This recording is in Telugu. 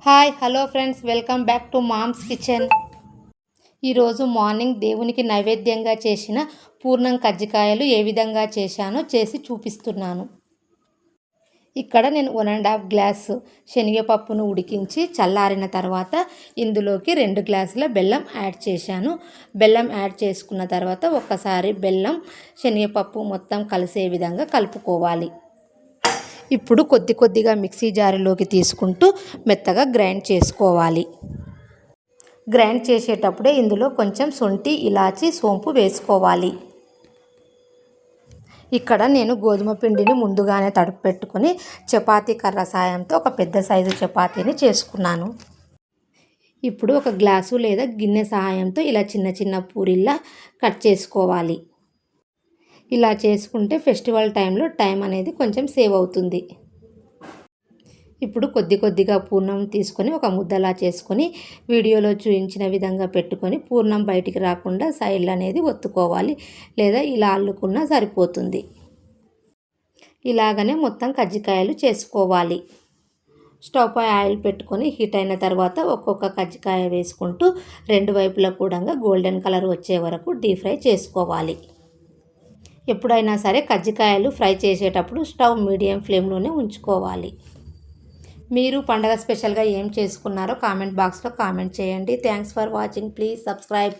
Hi hello friends, welcome back to mom's kitchen. ఈరోజు మార్నింగ్ దేవునికి నైవేద్యంగా చేసిన పూర్ణం కజ్జికాయలు ఏ విధంగా చేశానో చేసి చూపిస్తున్నాను. ఇక్కడ నేను 1.5 గ్లాస్ శనగపప్పును ఉడికించి చల్లారిన తర్వాత ఇందులోకి 2 గ్లాసుల బెల్లం యాడ్ చేశాను. బెల్లం యాడ్ చేసుకున్న తర్వాత ఒక్కసారి బెల్లం శనగపప్పు మొత్తం కలిసే విధంగా కలుపుకోవాలి. ఇప్పుడు కొద్దిగా మిక్సీ జారులోకి తీసుకుంటూ మెత్తగా గ్రైండ్ చేసుకోవాలి. గ్రైండ్ చేసేటప్పుడే ఇందులో కొంచెం శొంఠి, ఇలాచి, సోంపు వేసుకోవాలి. ఇక్కడ నేను గోధుమ పిండిని ముందుగానే తడుపు పెట్టుకొని చపాతీ కర్ర సాయంతో ఒక పెద్ద సైజు చపాతీని చేసుకున్నాను. ఇప్పుడు ఒక గ్లాసు లేదా గిన్నె సహాయంతో ఇలా చిన్న పూరిల్లా కట్ చేసుకోవాలి. ఇలా చేసుకుంటే ఫెస్టివల్ టైంలో టైం అనేది కొంచెం సేవ్ అవుతుంది. ఇప్పుడు కొద్దిగా పూర్ణం తీసుకొని ఒక ముద్దలా చేసుకొని వీడియోలో చూపించిన విధంగా పెట్టుకొని పూర్ణం బయటికి రాకుండా సైడ్లు అనేది ఒత్తుకోవాలి, లేదా ఇలా అల్లుకున్నా సరిపోతుంది. ఇలాగనే మొత్తం కజ్జికాయలు చేసుకోవాలి. స్టవ్ పై ఆయిల్ పెట్టుకొని హీట్ అయిన తర్వాత ఒక్కొక్క కజ్జికాయ వేసుకుంటూ రెండు వైపులా కూడా గోల్డెన్ కలర్ వచ్చే వరకు డీప్ ఫ్రై చేసుకోవాలి. ఎప్పుడైనా సరే కజ్జికాయలు ఫ్రై చేసేటప్పుడు స్టవ్ మీడియం ఫ్లేమ్లోనే ఉంచుకోవాలి. మీరు పండగ స్పెషల్గా ఏం చేసుకున్నారో కామెంట్ బాక్స్లో కామెంట్ చేయండి. Thanks for watching. Please subscribe.